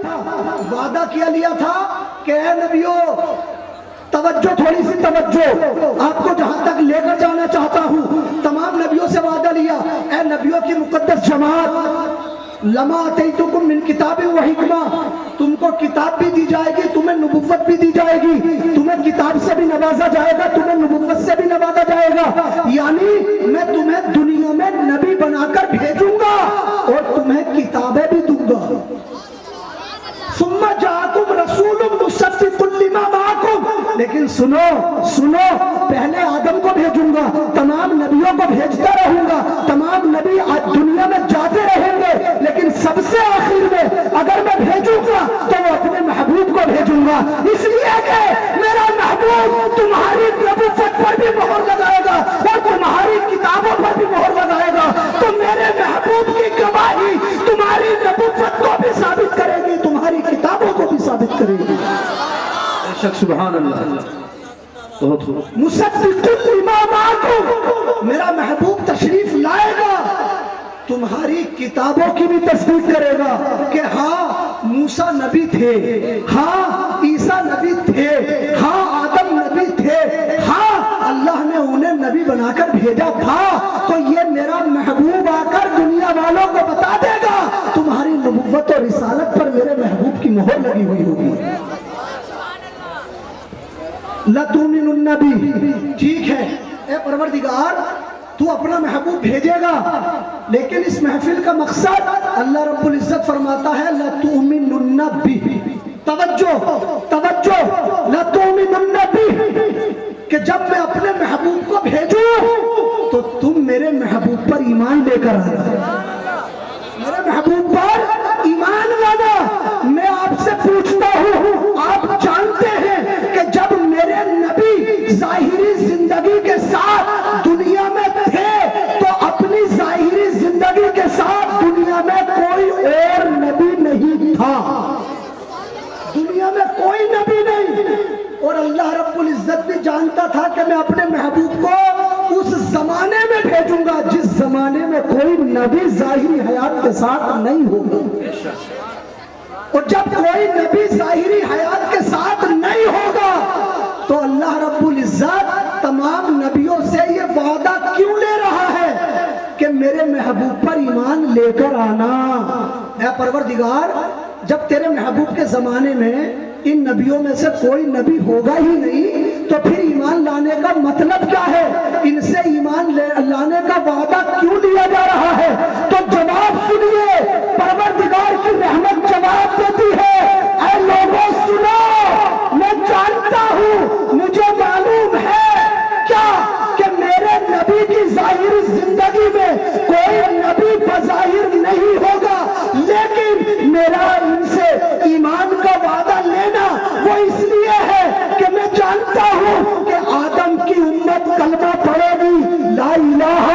وعدہ کیا لیا تھا کہ اے نبیو توجہ، تھوڑی سی توجہ، آپ کو جہاں تک لے کر جانا چاہتا ہوں. تمام نبیوں سے وعدہ لیا، اے نبیوں کی مقدس جماعت، لما آتیتکم من کتاب و حکمہ، تم کو کتاب بھی دی جائے گی، تمہیں نبوت بھی دی جائے گی، تمہیں کتاب سے بھی نوازا جائے گا، تمہیں نبوت سے بھی نوازا جائے گا، یعنی میں تمہیں دنیا میں نبی بنا کر بھیجوں گا اور تمہیں کتابیں بھی دوں گا. ثم جاءکم رسول مصدق لما معکم، لیکن سنو، پہلے آدم کو بھیجوں گا، تمام نبیوں کو بھیجتا رہوں گا، تمام نبی آج دنیا میں جاتے رہیں گے، لیکن سب سے آخر میں اگر میں بھیجوں گا تو وہ اپنے محبوب کو بھیجوں گا، اس لیے کہ میرا محبوب تمہاری نبوت پر بھی مہر لگائے گا اور تمہاری کتابوں پر بھی مہر لگائے گا. تو میرے محبوب کی گواہی تمہاری نبوت کو بھی ثابت کرے گی، تمہاری کتابوں کو بھی ثابت کرے گی. سبحان اللہ. مصدق لما معکم، میرا محبوب تشریف لائے گا، تمہاری کتابوں کی بھی تصدیق کرے گا کہ ہاں موسیٰ نبی تھے، ہاں عیسیٰ نبی تھے، ہاں آدم نبی تھے، ہاں اللہ نے انہیں نبی بنا کر بھیجا تھا. تو یہ میرا محبوب آ کر دنیا والوں کو بتا دے گا تمہاری نبوت اور رسالت پر میرے محبوب کی مہر لگی ہوئی ہوگی. لَتُؤْمِنُنَّ بِهِ، ٹھیک ہے اے پروردگار تو اپنا محبوب بھیجے گا، لیکن اس محفل کا مقصد اللہ رب العزت فرماتا ہے لَتُؤْمِنُنَّ بِهِ، توجہ، لَتُؤْمِنُنَّ بِهِ، کہ جب میں اپنے محبوب کو بھیجوں تو تم میرے محبوب پر ایمان لے کر آنا، میرے محبوب پر ایمان لانا. میں آپ سے پوچھتا ہوں، آپ جانتے ہیں کہ جب میرے نبی ظاہری زندگی کے ساتھ دنیا میں تھے تو اپنی ظاہری زندگی کے ساتھ دنیا میں کوئی اور نبی نہیں تھا، دنیا میں کوئی نبی نہیں. اور اللہ رب العزت بھی جانتا تھا کہ میں اپنے محبوب کو اس زمانے میں بھیجوں گا جس زمانے میں کوئی نبی ظاہری حیات کے ساتھ نہیں ہوگا. اور جب کوئی نبی ظاہری حیات کے ساتھ نہیں ہوگا تو اللہ رب العزت تمام نبیوں سے یہ وعدہ کیوں لے رہا ہے کہ میرے محبوب پر ایمان لے کر آنا. اے پروردگار جب تیرے محبوب کے زمانے میں ان نبیوں میں سے کوئی نبی ہوگا ہی نہیں تو پھر ایمان لانے کا مطلب کیا ہے؟ ان سے ایمان لانے کا وعدہ کیوں لیا جا رہا ہے؟ تو جواب سنیے، پروردگار کی رحمت جواب دیتی ہے، اے لوگوں سنو، میں جانتا ہوں، مجھے معلوم ہے کیا کہ میرے نبی کی ظاہری زندگی میں کوئی نبی بظاہر نہیں ہوگا، لیکن میرا ان سے ایمان کا وعدہ لینا وہ اس لیے ہے کہ میں جانتا ہوں کہ آدم کی امت کلمہ پڑھے گی لا الہ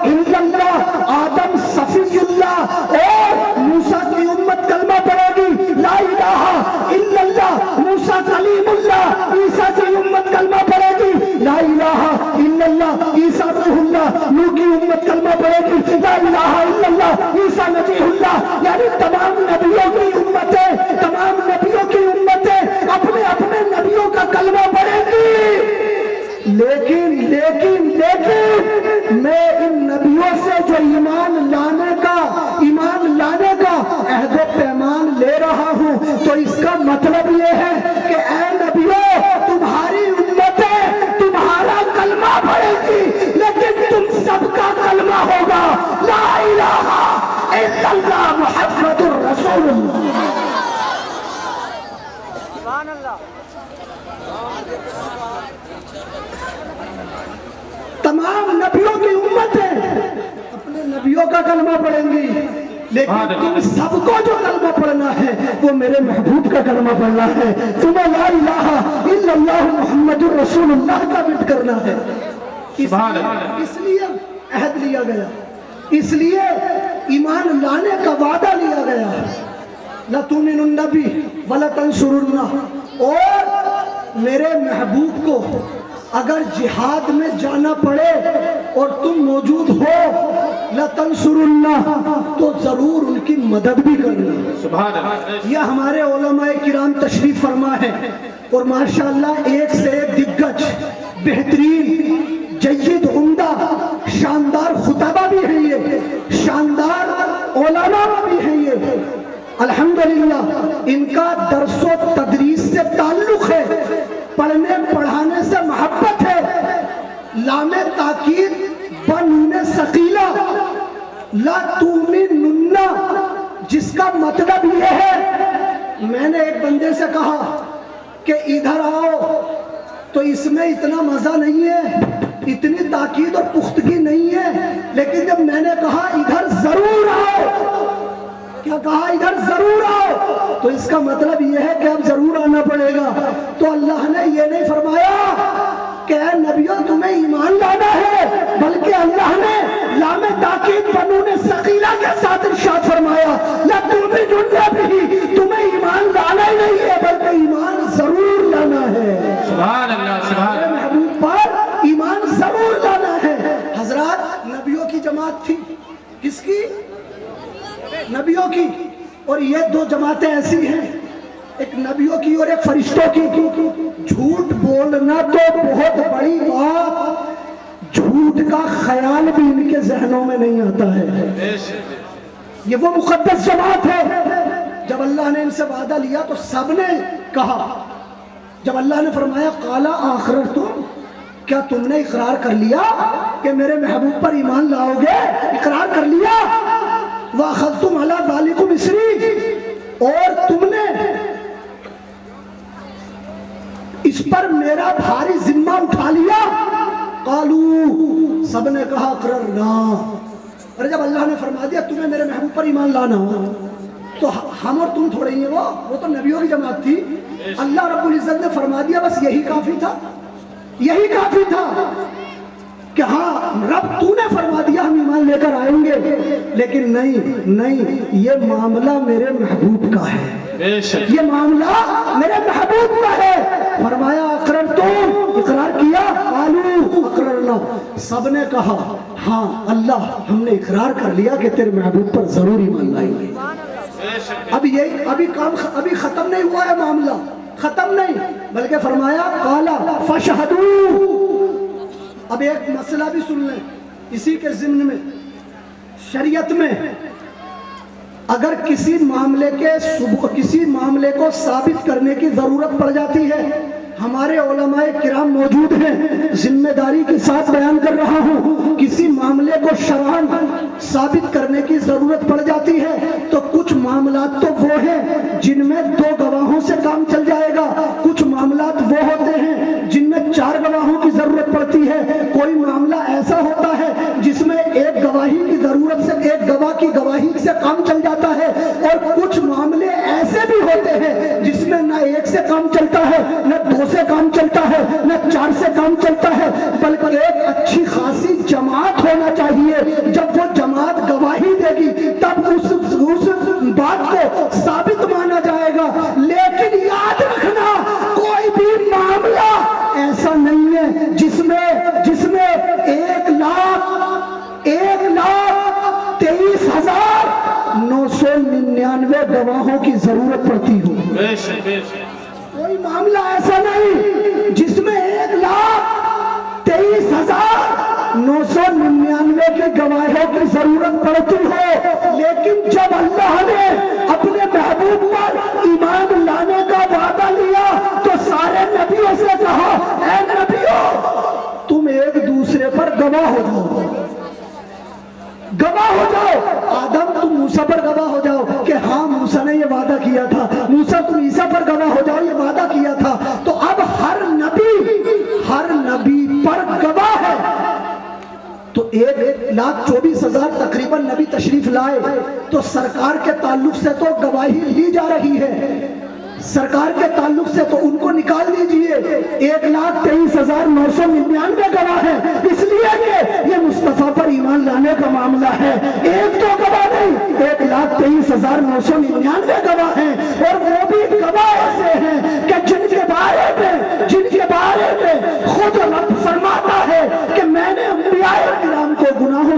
الا اللہ، آدم صفی اللہ، اور موسیٰ کی امت کلمہ پڑھے گی لا الہ الا اللہ، موسیٰ کلیم اللہ، عیسیٰ کی امت کلمہ پڑھے گی لا الہ الا اللہ، عیسیٰ روح اللہ، نوح کی امت کلمہ پڑھے گی لا الہ الا اللہ، عیسیٰ نبی اللہ. یعنی تمام نبیوں کی امتیں، تمام نبیوں کی امتیں اپنے اپنے نبیوں کا کلمہ پڑھیں گی، لیکن میں ان نبیوں سے جو ایمان لانے کا عہد و پیمان لے رہا ہوں تو اس کا مطلب یہ ہے کہ اے نبیوں تمہاری امتیں تمہارا کلمہ پڑھے گی، لیکن تم سب کا کلمہ ہوگا لا الہ الا اللہ محمد الرسول اللہ. سبحان اللہ. تمام نبیوں کی امتیں اپنے نبیوں کا کلمہ پڑھیں گی، لیکن تم سب کو جو کلمہ پڑھنا ہے وہ میرے محبوب کا کلمہ پڑھنا ہے، تمہیں لا الہ الا اللہ محمد الرسول اللہ کا وٹ کرنا ہے. اس لیے عہد لیا گیا، اس لیے ایمان لانے کا وعدہ لیا گیا. لَتُؤْمِنُنَّ بِهِ وَلَتَنْصُرُنَّهُ، اور میرے محبوب کو اگر جہاد میں جانا پڑے اور تم موجود ہو لَتَنْصُرُنَّ تو ضرور ان کی مدد بھی کرنا. سبحان اللہ. یہ ہمارے علماء کرام تشریف فرما ہے اور ماشاءاللہ ایک سے ایک دگج بہترین جید عمدہ شاندار خطبہ بھی ہیں، یہ شاندار علماء بھی ہیں. یہ الحمدللہ ان کا درس و تدریس سے تعلق ہے، پڑھنے پڑھانے سے محبت ہے. لام تاکید بنون ثقیلہ لا تؤمنن، جس کا مطلب یہ ہے، میں نے ایک بندے سے کہا کہ ادھر آؤ تو اس میں اتنا مزہ نہیں ہے، اتنی تاکید اور پختگی نہیں ہے، لیکن جب میں نے کہا ادھر ضرور آؤ، کیا کہا ادھر ضرور آؤ، تو اس کا مطلب یہ ہے کہ اب ضرور آنا پڑے گا. تو اللہ نے یہ نہیں فرمایا کہ اے نبیوں تمہیں ایمان لانا ہے، بلکہ اللہ نے لام تاکید بنون ثقیلہ کے ساتھ ارشاد فرمایا لَتُؤْمِنُنَّ بِهِ، تمہیں ایمان لانا ہی نہیں ہے بلکہ ایمان ضرور لانا ہے. سبحان اللہ. سبحان میرے اللہ. محبوب پر ایمان ضرور لانا ہے. حضرات نبیوں کی جماعت تھی، کس کی؟ نبیوں کی. اور یہ دو جماعتیں ایسی ہیں، ایک نبیوں کی اور ایک فرشتوں کی. جھوٹ بولنا تو بہت بڑی بات، جھوٹ کا خیال بھی ان کے ذہنوں میں نہیں آتا ہے. یہ وہ مقدس جماعت ہے. جب اللہ نے ان سے وعدہ لیا تو سب نے کہا، جب اللہ نے فرمایا قَالَ أَقْرَرْتُمْ، کیا تم نے اقرار کر لیا کہ میرے محبوب پر ایمان لاؤ گے؟ اقرار کر لیا. وَأَخَذْتُمْ عَلَىٰ ذَلِكُمْ إِصْرِي، اور تم نے اس پر میرا بھاری ذمہ اٹھا لیا. قالوا، سب نے کہا اقررنا. اور جب اللہ نے فرما دیا تمہیں میرے محبوب پر ایمان لانا، تو ہم اور تم تھوڑے ہی ہیں، وہ تو نبیوں کی جماعت تھی. اللہ رب العزت نے فرما دیا بس یہی کافی تھا، یہی کافی تھا کہ ہاں رب تو نے فرما دیا ہم ایمان لے کر آئیں گے. لیکن نہیں، یہ معاملہ میرے محبوب کا ہے، یہ معاملہ میرے محبوب کا ہے. فرمایا اقررتم، اقرار کیا. قالوا اقررنا، سب نے کہا ہاں اللہ ہم نے اقرار کر لیا کہ تیرے محبوب پر ضرور ایمان لائیں گے. ابھی ختم نہیں ہوا ہے معاملہ، ختم نہیں، بلکہ فرمایا قال فاشهدوا. اب ایک مسئلہ بھی سن لیں اسی کے ضمن میں. شریعت میں اگر کسی معاملے کو ثابت کرنے کی ضرورت پڑ جاتی ہے، ہمارے علماء کرام موجود ہیں، ذمہ داری کے ساتھ بیان کر رہا ہوں، کسی معاملے کو شرعاً ثابت کرنے کی ضرورت پڑ جاتی ہے تو کچھ معاملات تو وہ ہیں جن میں 2 گواہوں سے کام چل جائے گا، کچھ معاملات وہ ہوتے ہیں جن میں 4 گواہوں کی ضرورت پڑتی ہے، کوئی معاملہ ایسا ہوتا ہے جس میں ایک گواہی کی ضرورت سے، ایک گواہ کی گواہی سے کام چل جاتا ہے، اور کچھ معاملے ایسے بھی ہوتے ہیں جس میں نہ 1 سے کام چلتا ہے، نہ 2 سے کام چلتا ہے، نہ 4 سے کام چلتا ہے، بلکہ ایک اچھی خاصی جماعت ہونا چاہیے. جب وہ جماعت گواہی دے گی تب اس بات کو ثابت مانا جائے گا. لیکن یاد رکھنا کوئی بھی معاملہ ایسا نہیں ہے جس میں 1,23,999 گواہوں کی ضرورت پڑتی ہو. کوئی معاملہ ایسا نہیں جس میں 1,23,999 کے گواہوں کی ضرورت پڑتی ہو. لیکن جب اللہ نے اپنے محبوب پر ایمان لانے کا وعدہ لیا تو سارے نبیوں سے کہا اے نبیوں تم ایک دوسرے پر گواہ ہو جاؤ، گواہ ہو جاؤ. آدم تم موسیٰ پر گواہ ہو جاؤ کہ ہاں موسیٰ نے یہ وعدہ کیا تھا، موسیٰ تم عیسیٰ پر گواہ ہو جاؤ یہ وعدہ کیا تھا. تو اب ہر نبی پر گواہ ہے. تو 1,24,000 تقریباً نبی تشریف لائے تو سرکار کے تعلق سے تو گواہی لی جا رہی ہے، سرکار کے تعلق سے تو ان کو نکال دیجئے. 1,23,999 گواہ ہیں، اس لیے کہ یہ مصطفیٰ پر ایمان لانے کا معاملہ ہے. 1 تو گواہ نہیں، 1,23,999 گواہ ہیں. اور وہ بھی گواہ ایسے ہیں کہ جن کے بارے میں خود رب فرماتا ہے کہ میں نے انبیاء کرام کو گناہوں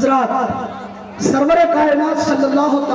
حضرات سرور کائنات صلی اللہ تعالی